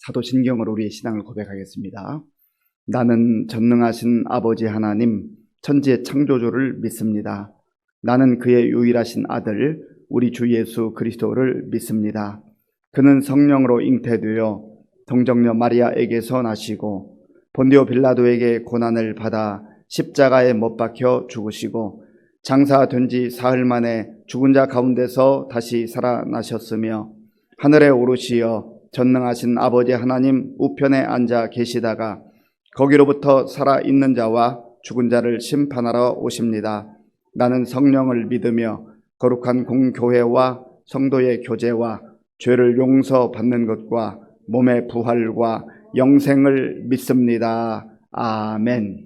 사도신경으로 우리의 신앙을 고백하겠습니다. 나는 전능하신 아버지 하나님, 천지의 창조주를 믿습니다. 나는 그의 유일하신 아들, 우리 주 예수 그리스도를 믿습니다. 그는 성령으로 잉태되어 동정녀 마리아에게서 나시고 본디오 빌라도에게 고난을 받아 십자가에 못 박혀 죽으시고 장사된 지 사흘 만에 죽은 자 가운데서 다시 살아나셨으며 하늘에 오르시어 전능하신 아버지 하나님 우편에 앉아 계시다가 거기로부터 살아있는 자와 죽은 자를 심판하러 오십니다. 나는 성령을 믿으며 거룩한 공교회와 성도의 교제와 죄를 용서받는 것과 몸의 부활과 영생을 믿습니다. 아멘.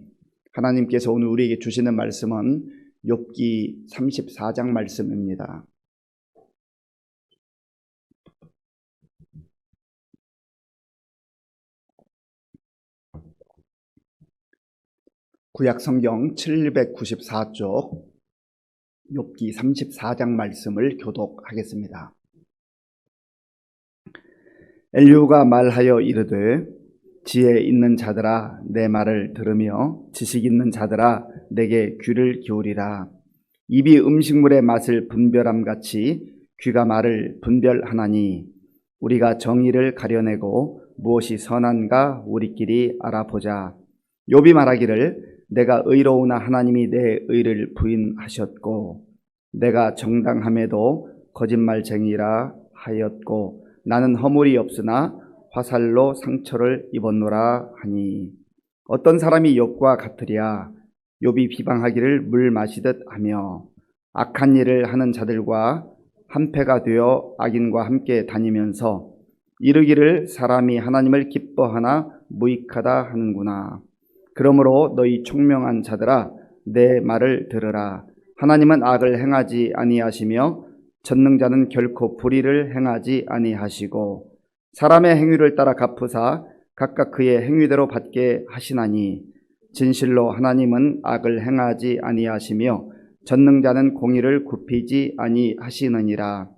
하나님께서 오늘 우리에게 주시는 말씀은 욥기 34장 말씀입니다. 구약 성경 794쪽 욥기 34장 말씀을 교독하겠습니다. 엘리후가 말하여 이르되 지혜 있는 자들아 내 말을 들으며 지식 있는 자들아 내게 귀를 기울이라. 입이 음식물의 맛을 분별함같이 귀가 말을 분별하나니 우리가 정의를 가려내고 무엇이 선한가 우리끼리 알아보자. 욥이 말하기를 내가 의로우나 하나님이 내 의를 부인하셨고 내가 정당함에도 거짓말쟁이라 하였고 나는 허물이 없으나 화살로 상처를 입었노라 하니 어떤 사람이 욥과 같으랴. 욥이 비방하기를 물 마시듯 하며 악한 일을 하는 자들과 한패가 되어 악인과 함께 다니면서 이르기를 사람이 하나님을 기뻐하나 무익하다 하는구나. 그러므로 너희 총명한 자들아 내 말을 들으라. 하나님은 악을 행하지 아니하시며 전능자는 결코 불의를 행하지 아니하시고 사람의 행위를 따라 갚으사 각각 그의 행위대로 받게 하시나니 진실로 하나님은 악을 행하지 아니하시며 전능자는 공의를 굽히지 아니하시느니라.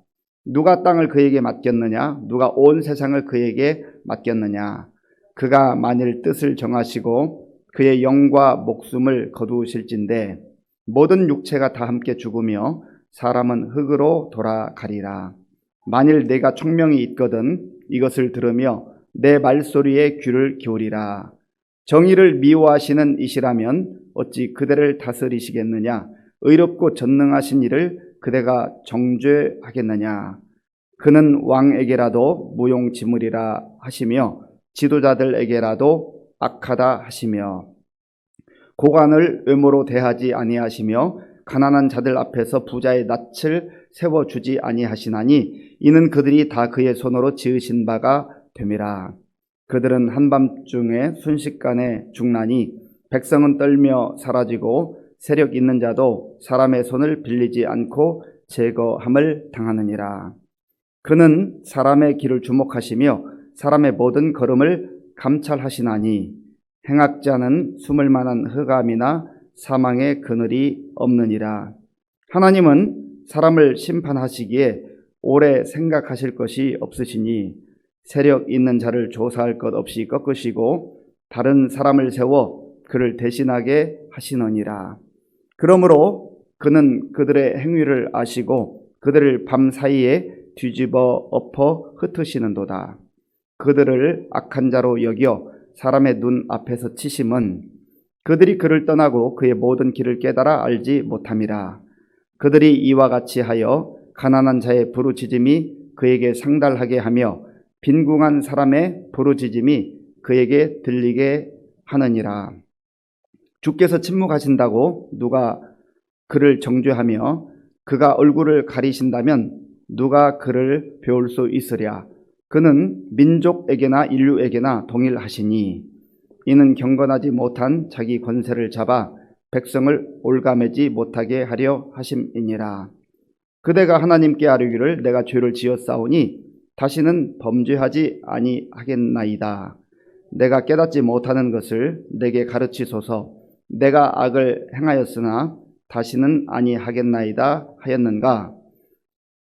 누가 땅을 그에게 맡겼느냐? 누가 온 세상을 그에게 맡겼느냐? 그가 만일 뜻을 정하시고 그의 영과 목숨을 거두실진데 모든 육체가 다 함께 죽으며 사람은 흙으로 돌아가리라. 만일 내가 총명이 있거든 이것을 들으며 내 말소리에 귀를 기울이라. 정의를 미워하시는 이시라면 어찌 그대를 다스리시겠느냐? 의롭고 전능하신 이를 그대가 정죄하겠느냐? 그는 왕에게라도 무용지물이라 하시며 지도자들에게라도 악하다 하시며 고관을 외모로 대하지 아니하시며 가난한 자들 앞에서 부자의 낯을 세워주지 아니하시나니 이는 그들이 다 그의 손으로 지으신 바가 됨이라. 그들은 한밤중에 순식간에 죽나니 백성은 떨며 사라지고 세력 있는 자도 사람의 손을 빌리지 않고 제거함을 당하느니라. 그는 사람의 길을 주목하시며 사람의 모든 걸음을 감찰하시나니 행악자는 숨을 만한 흑암이나 사망의 그늘이 없느니라. 하나님은 사람을 심판하시기에 오래 생각하실 것이 없으시니 세력 있는 자를 조사할 것 없이 꺾으시고 다른 사람을 세워 그를 대신하게 하시느니라. 그러므로 그는 그들의 행위를 아시고 그들을 밤 사이에 뒤집어 엎어 흩으시는도다. 그들을 악한 자로 여겨 사람의 눈 앞에서 치심은 그들이 그를 떠나고 그의 모든 길을 깨달아 알지 못함이라. 그들이 이와 같이 하여 가난한 자의 부르짖음이 그에게 상달하게 하며 빈궁한 사람의 부르짖음이 그에게 들리게 하느니라. 주께서 침묵하신다고 누가 그를 정죄하며 그가 얼굴을 가리신다면 누가 그를 배울 수 있으랴. 그는 민족에게나 인류에게나 동일하시니 이는 경건하지 못한 자기 권세를 잡아 백성을 올가매지 못하게 하려 하심이니라. 그대가 하나님께 아뢰기를 내가 죄를 지었사오니 다시는 범죄하지 아니하겠나이다. 내가 깨닫지 못하는 것을 내게 가르치소서. 내가 악을 행하였으나 다시는 아니하겠나이다 하였는가?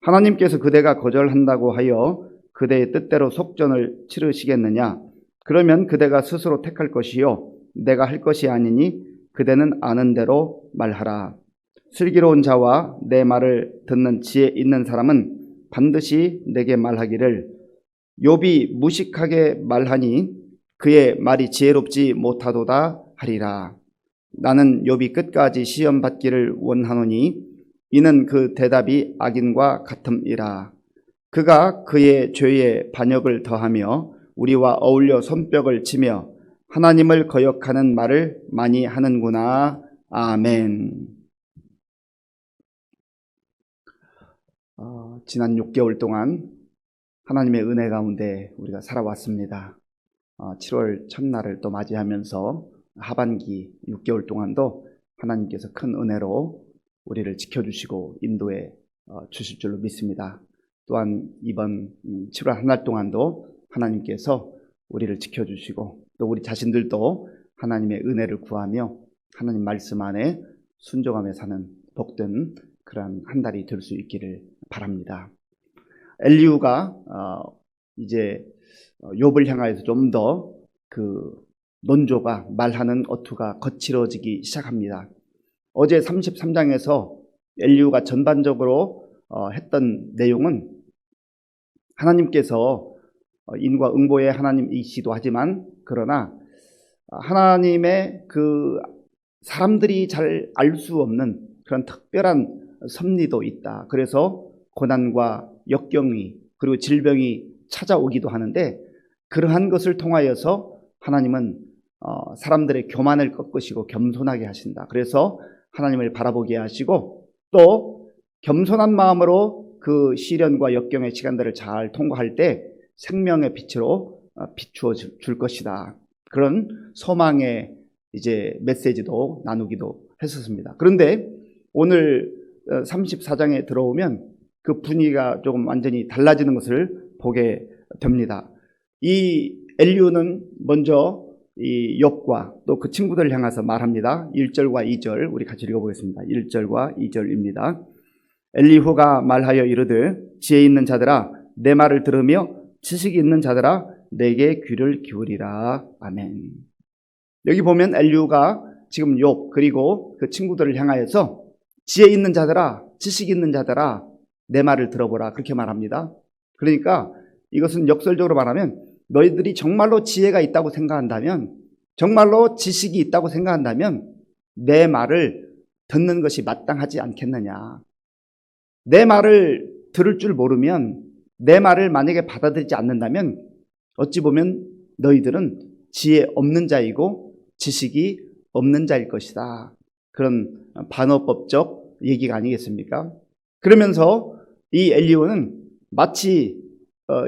하나님께서 그대가 거절한다고 하여 그대의 뜻대로 속전을 치르시겠느냐? 그러면 그대가 스스로 택할 것이요 내가 할 것이 아니니 그대는 아는 대로 말하라. 슬기로운 자와 내 말을 듣는 지혜 있는 사람은 반드시 내게 말하기를 욥이 무식하게 말하니 그의 말이 지혜롭지 못하도다 하리라. 나는 욥이 끝까지 시험 받기를 원하노니 이는 그 대답이 악인과 같음이라. 그가 그의 죄에 반역을 더하며 우리와 어울려 손뼉을 치며 하나님을 거역하는 말을 많이 하는구나. 아멘. 지난 6개월 동안 하나님의 은혜 가운데 우리가 살아왔습니다. 7월 첫날을 또 맞이하면서 하반기 6개월 동안도 하나님께서 큰 은혜로 우리를 지켜주시고 인도해 주실 줄로 믿습니다. 또한 이번 7월 한 달 동안도 하나님께서 우리를 지켜주시고 또 우리 자신들도 하나님의 은혜를 구하며 하나님 말씀 안에 순종하며 사는 복된 그러한 한 달이 될 수 있기를 바랍니다. 엘리후가 이제 욥을 향하여서 좀 더 그 논조가 말하는 어투가 거칠어지기 시작합니다. 어제 33장에서 엘리후가 전반적으로 했던 내용은 하나님께서 인과 응보의 하나님이시도 하지만 그러나 하나님의 그 사람들이 잘 알 수 없는 그런 특별한 섭리도 있다. 그래서 고난과 역경이 그리고 질병이 찾아오기도 하는데 그러한 것을 통하여서 하나님은 사람들의 교만을 꺾으시고 겸손하게 하신다. 그래서 하나님을 바라보게 하시고 또 겸손한 마음으로 그 시련과 역경의 시간들을 잘 통과할 때 생명의 빛으로 비추어 줄 것이다. 그런 소망의 이제 메시지도 나누기도 했었습니다. 그런데 오늘 34장에 들어오면 그 분위기가 조금 완전히 달라지는 것을 보게 됩니다. 이 엘리후는 먼저 이 욥과 또 그 친구들을 향해서 말합니다. 1절과 2절 우리 같이 읽어보겠습니다. 1절과 2절입니다. 엘리후가 말하여 이르되 지혜 있는 자들아 내 말을 들으며 지식이 있는 자들아 내게 귀를 기울이라. 아멘. 여기 보면 엘리후가 지금 욥 그리고 그 친구들을 향하여서 지혜 있는 자들아 지식 있는 자들아 내 말을 들어보라 그렇게 말합니다. 그러니까 이것은 역설적으로 말하면 너희들이 정말로 지혜가 있다고 생각한다면 정말로 지식이 있다고 생각한다면 내 말을 듣는 것이 마땅하지 않겠느냐. 내 말을 들을 줄 모르면 내 말을 만약에 받아들이지 않는다면 어찌 보면 너희들은 지혜 없는 자이고 지식이 없는 자일 것이다. 그런 반어법적 얘기가 아니겠습니까? 그러면서 이 엘리후는 마치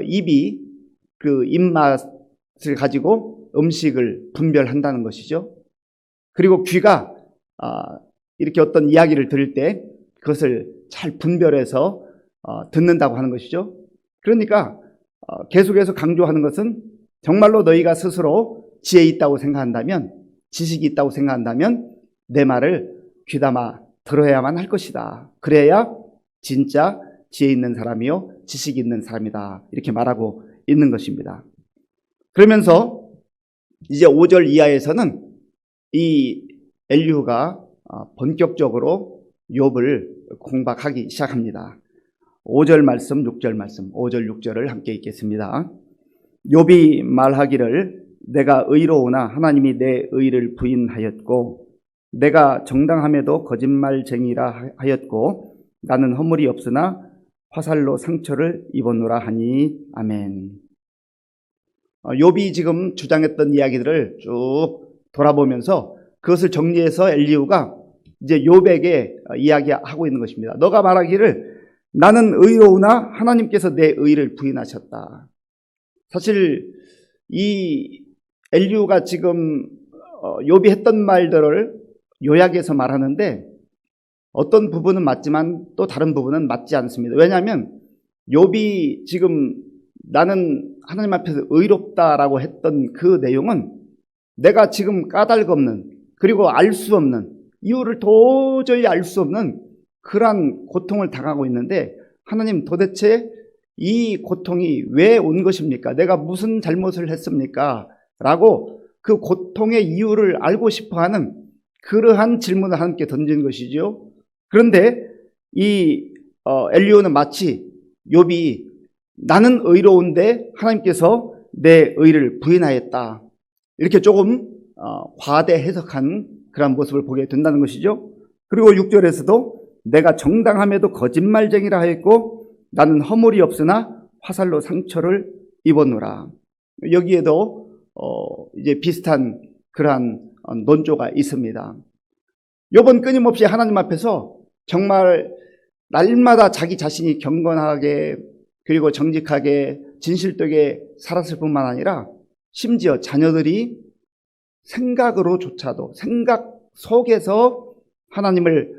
입이 그 입맛을 가지고 음식을 분별한다는 것이죠. 그리고 귀가 이렇게 어떤 이야기를 들을 때 그것을 잘 분별해서 듣는다고 하는 것이죠. 그러니까 계속해서 강조하는 것은 정말로 너희가 스스로 지혜 있다고 생각한다면 지식이 있다고 생각한다면 내 말을 귀담아 들어야만 할 것이다. 그래야 진짜 지혜 있는 사람이요 지식이 있는 사람이다. 이렇게 말하고 있는 것입니다. 그러면서 이제 5절 이하에서는 이 엘리후가 본격적으로 욥을 공박하기 시작합니다. 5절 말씀, 6절 말씀, 5절, 6절을 함께 읽겠습니다. 욥이 말하기를 내가 의로우나 하나님이 내 의를 부인하였고 내가 정당함에도 거짓말쟁이라 하였고 나는 허물이 없으나 화살로 상처를 입었노라 하니. 아멘. 욥이 지금 주장했던 이야기들을 쭉 돌아보면서 그것을 정리해서 엘리후가 이제 욥에게 이야기하고 있는 것입니다. 너가 말하기를 나는 의로우나 하나님께서 내 의를 부인하셨다. 사실 이 엘리후가 지금 욥이 했던 말들을 요약해서 말하는데 어떤 부분은 맞지만 또 다른 부분은 맞지 않습니다. 왜냐하면 욥이 지금 나는 하나님 앞에서 의롭다라고 했던 그 내용은 내가 지금 까닭없는 그리고 알 수 없는 이유를 도저히 알 수 없는 그러한 고통을 당하고 있는데 하나님 도대체 이 고통이 왜 온 것입니까? 내가 무슨 잘못을 했습니까? 라고 그 고통의 이유를 알고 싶어하는 그러한 질문을 하나님께 던진 것이죠. 그런데 이 엘리후는 마치 욥이 나는 의로운데 하나님께서 내 의를 부인하였다, 이렇게 조금 과대 해석한 그런 모습을 보게 된다는 것이죠. 그리고 6절에서도 내가 정당함에도 거짓말쟁이라 하였고 나는 허물이 없으나 화살로 상처를 입었노라. 여기에도 이제 비슷한 그러한 논조가 있습니다. 욥은 끊임없이 하나님 앞에서 정말 날마다 자기 자신이 경건하게 그리고 정직하게 진실되게 살았을 뿐만 아니라 심지어 자녀들이 생각으로조차도 생각 속에서 하나님을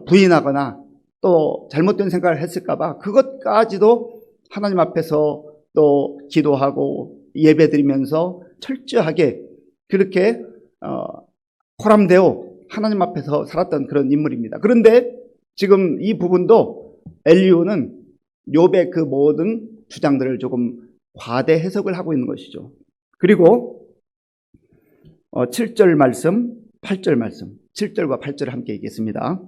부인하거나 또 잘못된 생각을 했을까봐 그것까지도 하나님 앞에서 또 기도하고 예배드리면서 철저하게 그렇게 포함되어 하나님 앞에서 살았던 그런 인물입니다. 그런데 지금 이 부분도 엘리후는 욥의 그 모든 주장들을 조금 과대 해석을 하고 있는 것이죠. 그리고 7절 말씀, 8절 말씀, 7절과 8절을 함께 읽겠습니다.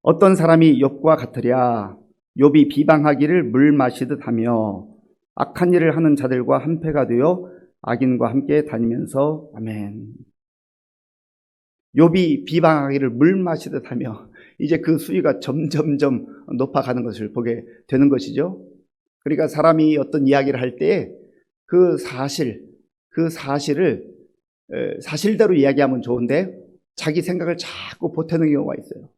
어떤 사람이 욥과 같으랴. 욥이 비방하기를 물 마시듯 하며 악한 일을 하는 자들과 한패가 되어 악인과 함께 다니면서. 아멘. 욥이 비방하기를 물 마시듯 하며, 이제 그 수위가 점점점 높아가는 것을 보게 되는 것이죠. 그러니까 사람이 어떤 이야기를 할 때 그 사실을 사실대로 이야기하면 좋은데 자기 생각을 자꾸 보태는 경우가 있어요.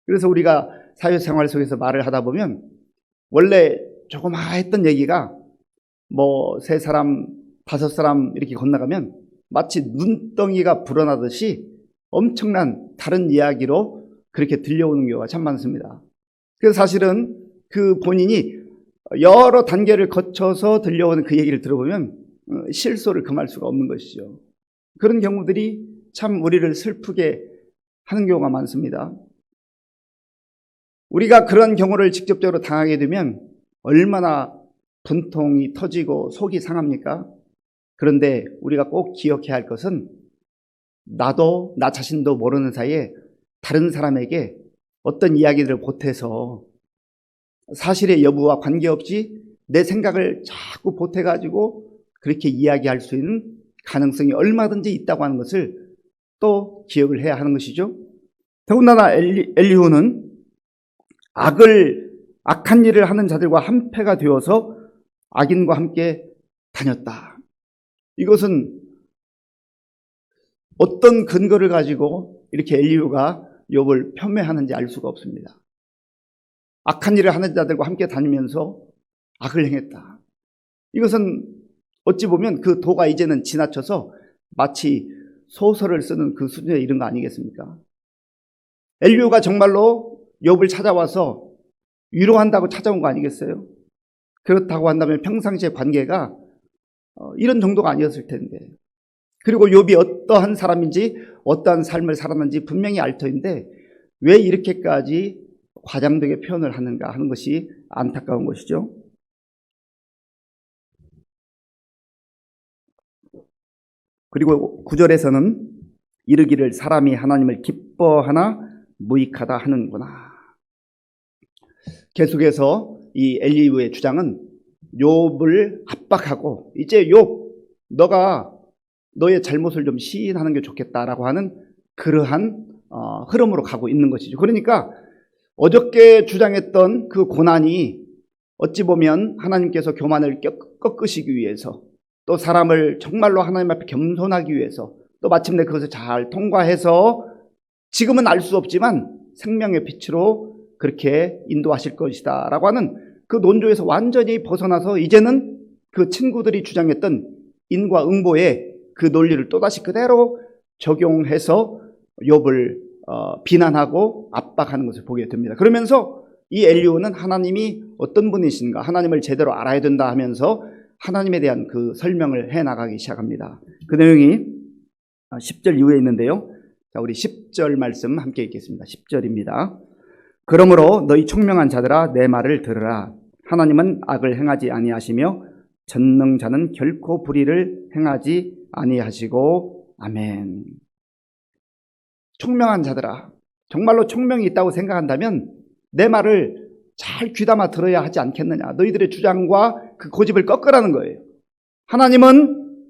그래서 우리가 사회생활 속에서 말을 하다 보면 원래 조그마했던 얘기가 뭐 3사람, 5사람 이렇게 건너가면 마치 눈덩이가 불어나듯이 엄청난 다른 이야기로 그렇게 들려오는 경우가 참 많습니다. 그래서 사실은 그 본인이 여러 단계를 거쳐서 들려오는 그 얘기를 들어보면 실소를 금할 수가 없는 것이죠. 그런 경우들이 참 우리를 슬프게 하는 경우가 많습니다. 우리가 그런 경우를 직접적으로 당하게 되면 얼마나 분통이 터지고 속이 상합니까? 그런데 우리가 꼭 기억해야 할 것은 나도 나 자신도 모르는 사이에 다른 사람에게 어떤 이야기들을 보태서 사실의 여부와 관계없이 내 생각을 자꾸 보태가지고 그렇게 이야기할 수 있는 가능성이 얼마든지 있다고 하는 것을 또 기억을 해야 하는 것이죠. 더군다나 엘리후는 악한 일을 하는 자들과 한패가 되어서 악인과 함께 다녔다. 이것은 어떤 근거를 가지고 이렇게 엘리후가 욥을 폄훼하는지 알 수가 없습니다. 악한 일을 하는 자들과 함께 다니면서 악을 행했다. 이것은 어찌 보면 그 도가 이제는 지나쳐서 마치 소설을 쓰는 그 수준에 이른 거 아니겠습니까? 엘리후가 정말로 욥을 찾아와서 위로한다고 찾아온 거 아니겠어요? 그렇다고 한다면 평상시의 관계가 이런 정도가 아니었을 텐데, 그리고 욥이 어떠한 사람인지 어떠한 삶을 살았는지 분명히 알 터인데 왜 이렇게까지 과장되게 표현을 하는가 하는 것이 안타까운 것이죠. 그리고 9절에서는 이르기를 사람이 하나님을 기뻐하나 무익하다 하는구나. 계속해서 이 엘리후의 주장은 욥을 압박하고 이제 욥 너가 너의 잘못을 좀 시인하는 게 좋겠다라고 하는 그러한 흐름으로 가고 있는 것이죠. 그러니까 어저께 주장했던 그 고난이 어찌 보면 하나님께서 교만을 꺾으시기 위해서 또 사람을 정말로 하나님 앞에 겸손하기 위해서 또 마침내 그것을 잘 통과해서 지금은 알 수 없지만 생명의 빛으로 그렇게 인도하실 것이다 라고 하는 그 논조에서 완전히 벗어나서 이제는 그 친구들이 주장했던 인과 응보의 그 논리를 또다시 그대로 적용해서 욥을 비난하고 압박하는 것을 보게 됩니다. 그러면서 이 엘리후는 하나님이 어떤 분이신가, 하나님을 제대로 알아야 된다 하면서 하나님에 대한 그 설명을 해나가기 시작합니다. 그 내용이 10절 이후에 있는데요. 자, 우리 10절 말씀 함께 읽겠습니다. 10절입니다. 그러므로 너희 총명한 자들아 내 말을 들으라. 하나님은 악을 행하지 아니하시며 전능자는 결코 불의를 행하지 아니하시고. 아멘. 총명한 자들아, 정말로 총명이 있다고 생각한다면 내 말을 잘 귀담아 들어야 하지 않겠느냐. 너희들의 주장과 그 고집을 꺾으라는 거예요. 하나님은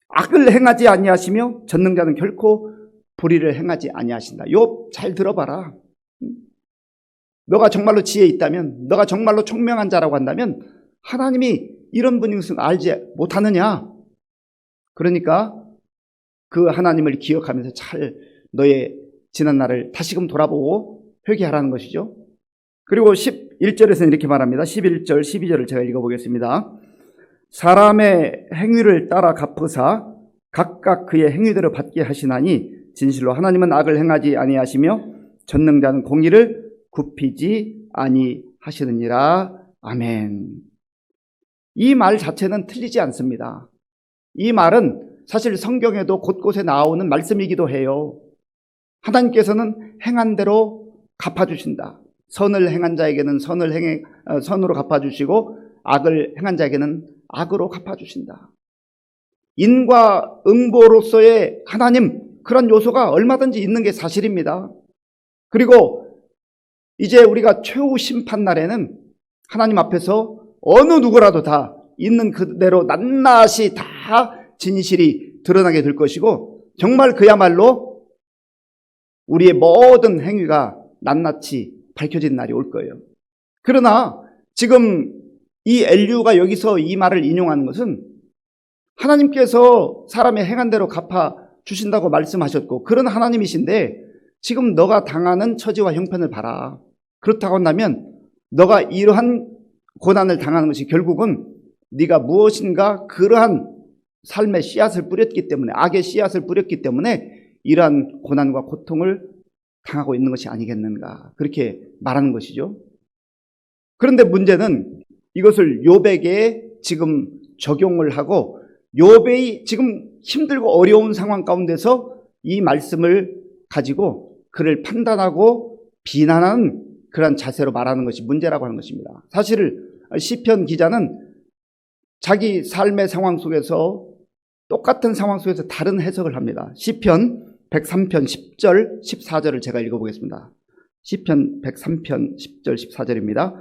악을 행하지 아니하시며 전능자는 결코 불의를 행하지 아니하신다. 욥 잘 들어봐라. 너가 정말로 지혜 있다면, 너가 정말로 총명한 자라고 한다면 하나님이 이런 분인 것을 알지 못하느냐. 그러니까 그 하나님을 기억하면서 잘 너의 지난 날을 다시금 돌아보고 회개하라는 것이죠. 그리고 11절에서는 이렇게 말합니다. 11절, 12절을 제가 읽어보겠습니다. 사람의 행위를 따라 갚으사 각각 그의 행위대로 받게 하시나니 진실로 하나님은 악을 행하지 아니하시며 전능자는 공의를 굽히지 아니하시느니라. 아멘. 이 말 자체는 틀리지 않습니다. 이 말은 사실 성경에도 곳곳에 나오는 말씀이기도 해요. 하나님께서는 행한 대로 갚아주신다. 선을 행한 자에게는 선으로 갚아주시고 악을 행한 자에게는 악으로 갚아주신다. 인과 응보로서의 하나님, 그런 요소가 얼마든지 있는 게 사실입니다. 그리고 이제 우리가 최후 심판 날에는 하나님 앞에서 어느 누구라도 다 있는 그대로 낱낱이 다 진실이 드러나게 될 것이고, 정말 그야말로 우리의 모든 행위가 낱낱이 밝혀진 날이 올 거예요. 그러나 지금 이 엘리후가 여기서 이 말을 인용하는 것은 하나님께서 사람의 행한 대로 갚아 주신다고 말씀하셨고, 그런 하나님이신데 지금 너가 당하는 처지와 형편을 봐라. 그렇다고 한다면 너가 이러한 고난을 당하는 것이 결국은 네가 무엇인가 그러한 삶의 씨앗을 뿌렸기 때문에, 악의 씨앗을 뿌렸기 때문에 이러한 고난과 고통을 당하고 있는 것이 아니겠는가, 그렇게 말하는 것이죠. 그런데 문제는 이것을 욥에게 지금 적용을 하고, 욥이 지금 힘들고 어려운 상황 가운데서 이 말씀을 가지고 그를 판단하고 비난하는 그런 자세로 말하는 것이 문제라고 하는 것입니다. 사실 시편 기자는 자기 삶의 상황 속에서 똑같은 상황 속에서 다른 해석을 합니다. 시편 103편 10절 14절을 제가 읽어보겠습니다. 시편 103편 10절 14절입니다.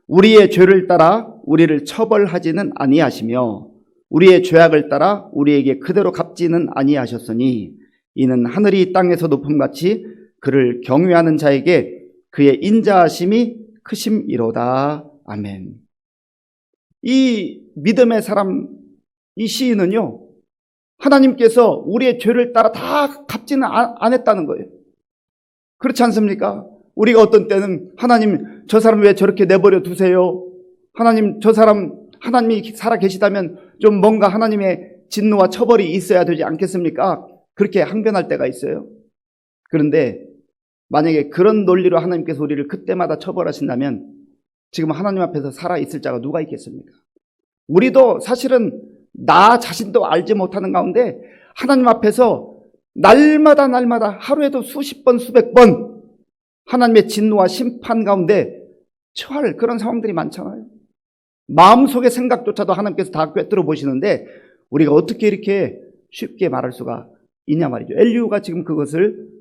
우리의 죄를 따라 우리를 처벌하지는 아니하시며 우리의 죄악을 따라 우리에게 그대로 갚지는 아니하셨으니 이는 하늘이 땅에서 높음같이 그를 경외하는 자에게 그의 인자하심이 크심이로다. 아멘. 이 믿음의 사람, 이 시인은요, 하나님께서 우리의 죄를 따라 다 갚지는 안 했다는 거예요. 그렇지 않습니까? 우리가 어떤 때는 하나님, 저 사람 왜 저렇게 내버려 두세요? 하나님, 저 사람, 하나님이 살아 계시다면 좀 뭔가 하나님의 진노와 처벌이 있어야 되지 않겠습니까? 그렇게 항변할 때가 있어요. 그런데 만약에 그런 논리로 하나님께서 우리를 그때마다 처벌하신다면 지금 하나님 앞에서 살아있을 자가 누가 있겠습니까? 우리도 사실은 나 자신도 알지 못하는 가운데 하나님 앞에서 날마다 하루에도 수십 번 수백 번 하나님의 진노와 심판 가운데 처할 그런 상황들이 많잖아요. 마음속의 생각조차도 하나님께서 다 꿰뚫어 보시는데 우리가 어떻게 이렇게 쉽게 말할 수가 있냐 말이죠. 엘리후가 지금 그것을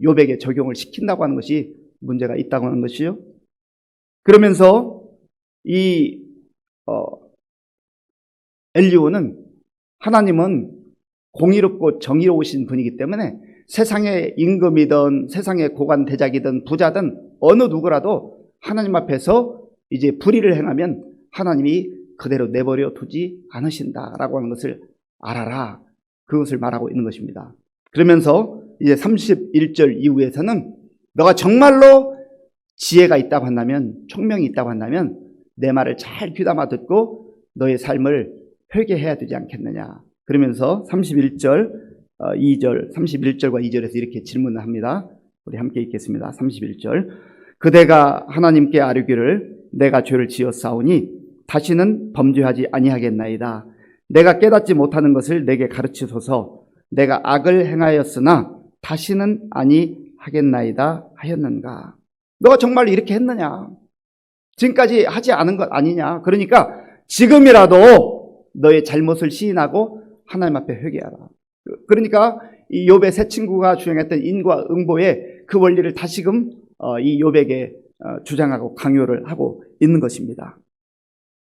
욥에게 적용을 시킨다고 하는 것이 문제가 있다고 하는 것이요. 그러면서 이 엘리후는 하나님은 공의롭고 정의로우신 분이기 때문에 세상의 임금이든 세상의 고관 대작이든 부자든 어느 누구라도 하나님 앞에서 이제 불의를 행하면 하나님이 그대로 내버려 두지 않으신다라고 하는 것을 알아라. 그것을 말하고 있는 것입니다. 그러면서 이제 31절 이후에서는 너가 정말로 지혜가 있다고 한다면, 총명이 있다고 한다면 내 말을 잘 귀담아 듣고 너의 삶을 회개해야 되지 않겠느냐. 그러면서 31절, 2절, 31절과 2절에서 이렇게 질문을 합니다. 우리 함께 읽겠습니다. 31절. 그대가 하나님께 아뢰기를 내가 죄를 지었사오니 다시는 범죄하지 아니하겠나이다. 내가 깨닫지 못하는 것을 내게 가르치소서. 내가 악을 행하였으나 다시는 아니하겠나이다 하였는가. 너가 정말 이렇게 했느냐? 지금까지 하지 않은 것 아니냐. 그러니까 지금이라도 너의 잘못을 시인하고 하나님 앞에 회개하라. 그러니까 이 욥의 세 친구가 주장했던 인과 응보의 그 원리를 다시금 이 욥에게 주장하고 강요를 하고 있는 것입니다.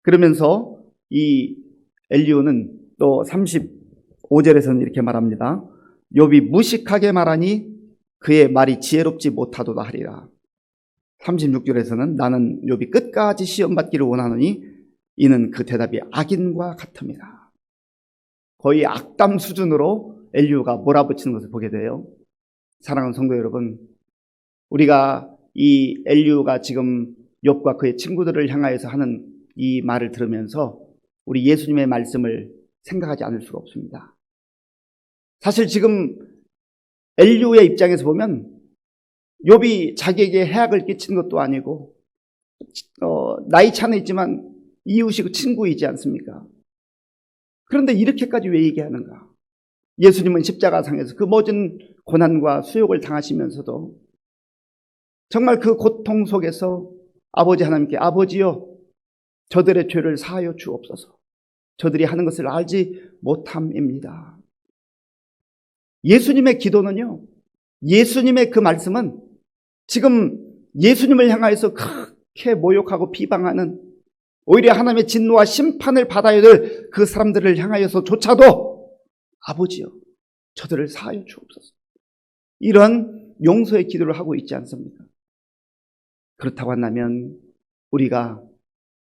그러면서 이 엘리후는 또 35절에서는 이렇게 말합니다. 욥이 무식하게 말하니 그의 말이 지혜롭지 못하도다 하리라. 36절에서는 나는 욥이 끝까지 시험받기를 원하노니 이는 그 대답이 악인과 같음이라. 거의 악담 수준으로 엘리후가 몰아붙이는 것을 보게 돼요. 사랑하는 성도 여러분, 우리가 이 엘리후가 지금 욥과 그의 친구들을 향하여서 하는 이 말을 들으면서 우리 예수님의 말씀을 생각하지 않을 수가 없습니다. 사실 지금 엘리후의 입장에서 보면 욥이 자기에게 해악을 끼친 것도 아니고 나이 차는 있지만 이웃이고 친구이지 않습니까? 그런데 이렇게까지 왜 얘기하는가? 예수님은 십자가상에서 그 모든 고난과 수욕을 당하시면서도 정말 그 고통 속에서 아버지 하나님께 아버지여 저들의 죄를 사하여 주옵소서. 저들이 하는 것을 알지 못함입니다. 예수님의 기도는요, 예수님의 그 말씀은 지금 예수님을 향하여서 그렇게 모욕하고 비방하는 오히려 하나님의 진노와 심판을 받아야 될 그 사람들을 향하여서조차도 아버지여 저들을 사하여 주옵소서. 이런 용서의 기도를 하고 있지 않습니까? 그렇다고 한다면 우리가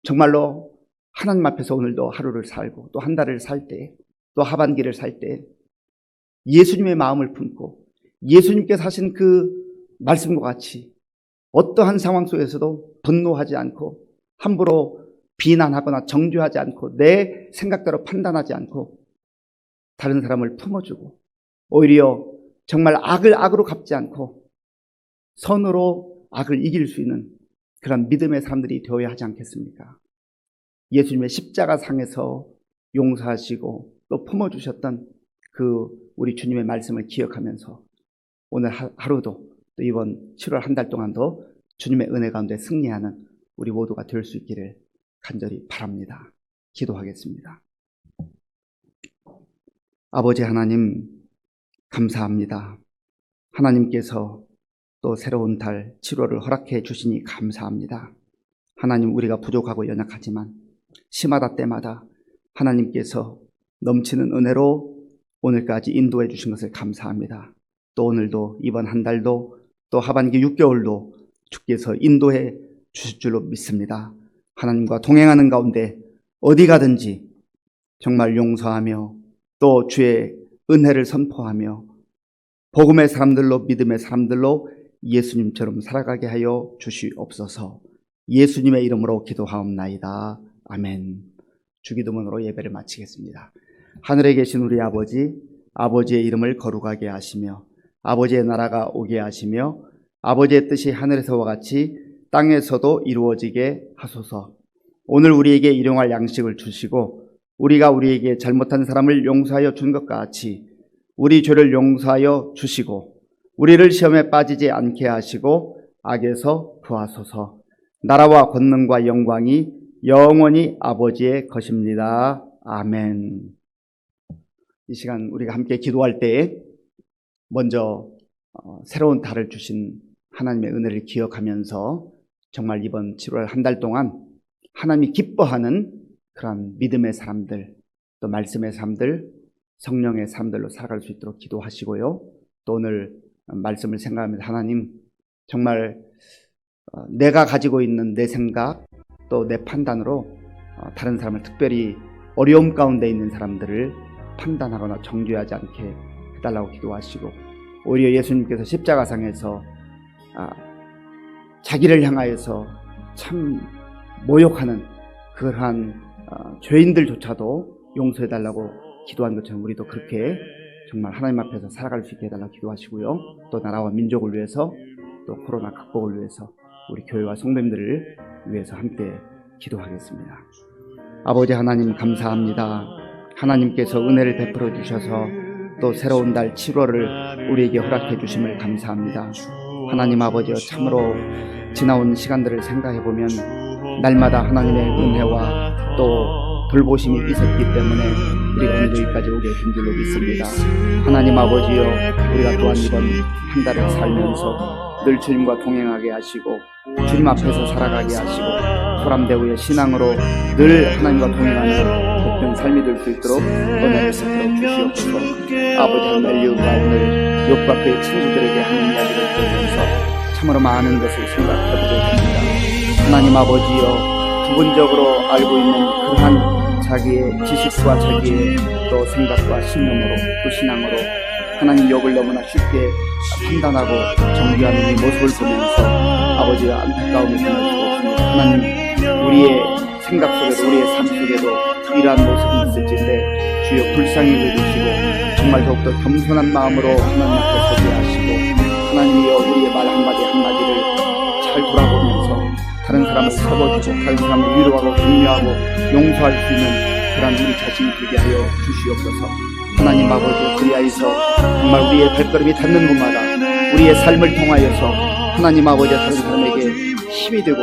정말로 하나님 앞에서 오늘도 하루를 살고 또 한 달을 살 때 또 하반기를 살 때 예수님의 마음을 품고 예수님께서 하신 그 말씀과 같이 어떠한 상황 속에서도 분노하지 않고 함부로 비난하거나 정죄하지 않고 내 생각대로 판단하지 않고 다른 사람을 품어주고 오히려 정말 악을 악으로 갚지 않고 선으로 악을 이길 수 있는 그런 믿음의 사람들이 되어야 하지 않겠습니까? 예수님의 십자가상에서 용서하시고 또 품어주셨던 그 우리 주님의 말씀을 기억하면서 오늘 하루도 또 이번 7월 한 달 동안도 주님의 은혜 가운데 승리하는 우리 모두가 될 수 있기를 간절히 바랍니다. 기도하겠습니다. 아버지 하나님 감사합니다. 하나님께서 또 새로운 달 7월을 허락해 주시니 감사합니다. 하나님 우리가 부족하고 연약하지만 시마다 때마다 하나님께서 넘치는 은혜로 오늘까지 인도해 주신 것을 감사합니다. 또 오늘도 이번 한 달도 또 하반기 6개월도 주께서 인도해 주실 줄로 믿습니다. 하나님과 동행하는 가운데 어디 가든지 정말 용서하며 또 주의 은혜를 선포하며 복음의 사람들로 믿음의 사람들로 예수님처럼 살아가게 하여 주시옵소서. 예수님의 이름으로 기도하옵나이다. 아멘. 주기도문으로 예배를 마치겠습니다. 하늘에 계신 우리 아버지, 아버지의 이름을 거룩하게 하시며 아버지의 나라가 오게 하시며 아버지의 뜻이 하늘에서와 같이 땅에서도 이루어지게 하소서. 오늘 우리에게 일용할 양식을 주시고 우리가 우리에게 잘못한 사람을 용서하여 준 것과 같이 우리 죄를 용서하여 주시고 우리를 시험에 빠지지 않게 하시고 악에서 구하소서. 나라와 권능과 영광이 영원히 아버지의 것입니다. 아멘. 이 시간 우리가 함께 기도할 때에 먼저 새로운 달을 주신 하나님의 은혜를 기억하면서 정말 이번 7월 한 달 동안 하나님이 기뻐하는 그런 믿음의 사람들, 또 말씀의 사람들, 성령의 사람들로 살아갈 수 있도록 기도하시고요. 또 오늘 말씀을 생각하면서 하나님 정말 내가 가지고 있는 내 생각 또 내 판단으로 다른 사람을 특별히 어려움 가운데 있는 사람들을 판단하거나 정죄하지 않게 해달라고 기도하시고 오히려 예수님께서 십자가상에서 자기를 향하여서 참 모욕하는 그러한 죄인들조차도 용서해달라고 기도한 것처럼 우리도 그렇게 정말 하나님 앞에서 살아갈 수 있게 해달라고 기도하시고요. 또 나라와 민족을 위해서 또 코로나 극복을 위해서 우리 교회와 성도님들을 위해서 함께 기도하겠습니다. 아버지 하나님 감사합니다. 하나님께서 은혜를 베풀어 주셔서 또 새로운 달 7월을 우리에게 허락해 주심을 감사합니다. 하나님 아버지여 참으로 지나온 시간들을 생각해 보면 날마다 하나님의 은혜와 또 돌보심이 있었기 때문에 우리가 오늘 여기까지 오게 된 줄로 믿습니다. 하나님 아버지여, 우리가 또한 이번 한 달을 살면서 늘 주님과 동행하게 하시고 주님 앞에서 살아가게 하시고 소람대우의 신앙으로 늘 하나님과 동행하는 복된 삶이 될 수 있도록 은혜를 베풀어 주시옵소서. 아버지, 엘리후가 오늘 욥과 그의 친구들에게 하는 이야기를 들으면서 참으로 많은 것을 생각해보게 됩니다. 하나님 아버지여, 부분적으로 알고 있는 그러한 자기의 지식과 자기의 또 생각과 신념으로 또 신앙으로 하나님 욥을 너무나 쉽게 판단하고 정죄하는 이 모습을 보면서 아버지가 안타까움을 전할 수가 없습니다. 하나님, 우리의 생각 속에도 우리의 삶 속에도 이러한 모습이 있을진데 주여 불쌍히 여겨주시고 정말 더욱더 겸손한 마음으로 하나님 앞에 서게 하시고 하나님이여, 우리의 말 한마디 한마디를 잘 돌아보면서 다른 사람을 접어주고 다른 사람을 위로하고 격려하고 용서할 수 있는 그런 우리 자신이 되게 하여 주시옵소서. 하나님 아버지, 그리하여서 정말 우리의 발걸음이 닿는 곳마다 우리의 삶을 통하여서 하나님 아버지, 다른 사람에게 힘이 되고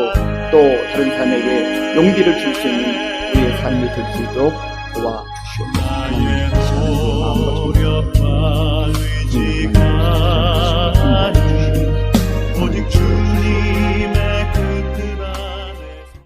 또 다른 사람에게 용기를 줄 수 있는 우리의 삶이 될 수 있도록 도와주시옵소서. 하나님, 이 시간에 우리의 마음과 정신을